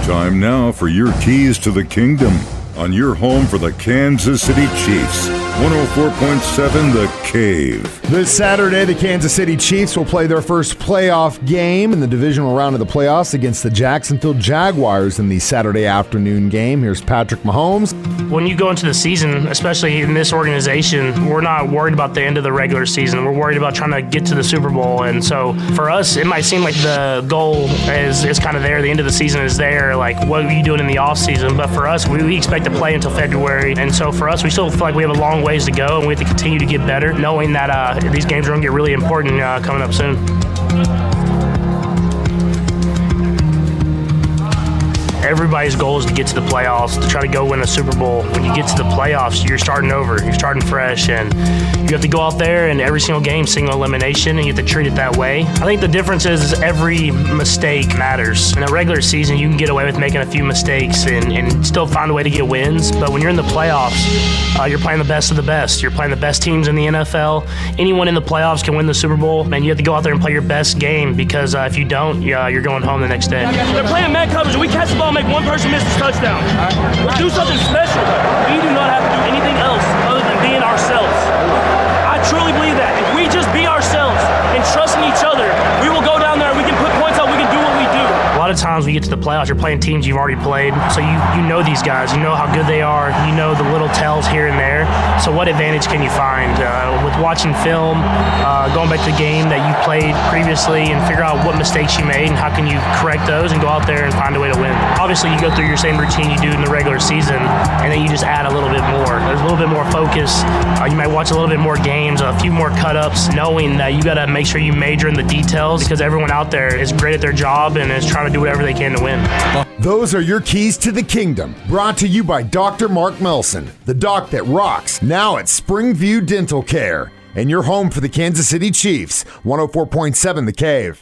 Time now for your keys to the kingdom on your home for the Kansas City Chiefs. 104.7 The Cave. This Saturday, the Kansas City Chiefs will play their first playoff game in the divisional round of the playoffs against the Jacksonville Jaguars in the Saturday afternoon game. Here's Patrick Mahomes. When you go into the season, especially in this organization, we're not worried about the end of the regular season. We're worried about trying to get to the Super Bowl. And so for us, it might seem like the goal is kind of there. The end of the season is there. Like, what are you doing in the off season? But for us, we expect to play until February. And so for us, we still feel like we have a long ways to go, and we have to continue to get better, knowing that these games are going to get really important coming up soon. Everybody's goal is to get to the playoffs, to try to go win a Super Bowl. When you get to the playoffs, you're starting over. You're starting fresh, and you have to go out there and every single game, single elimination, and you have to treat it that way. I think the difference is every mistake matters. In a regular season, you can get away with making a few mistakes and still find a way to get wins. But when you're in the playoffs, you're playing the best of the best. You're playing the best teams in the NFL. Anyone in the playoffs can win the Super Bowl, and you have to go out there and play your best game, because if you don't, you're going home the next day. They're playing man coverage, and we catch the ball, make one person miss his touchdown. Let's do something special. We do not have to do anything else other than being ourselves. I truly believe that. If we just be ourselves and trust in each other, we will go down there, we can put points up, we can do what we do. A lot of times we get to the playoffs, you're playing teams you've already played, so you know these guys, you know how good they are, you know the little tells here and there. So what advantage can you find with watching film, going back to the game that you played previously and figure out what mistakes you made and how can you correct those and go out there and find a way to win. Obviously you go through your same routine you do in the regular season, and then you just add a little bit more. There's a little bit more focus. You might watch a little bit more games, a few more cut-ups, knowing that you got to make sure you major in the details, because everyone out there is great at their job and is trying to do whatever they can to win. Those are your keys to the kingdom. Brought to you by Dr. Mark Melson, the doc that rocks, now at Springview Dental Care. And your home for the Kansas City Chiefs, 104.7 The Cave.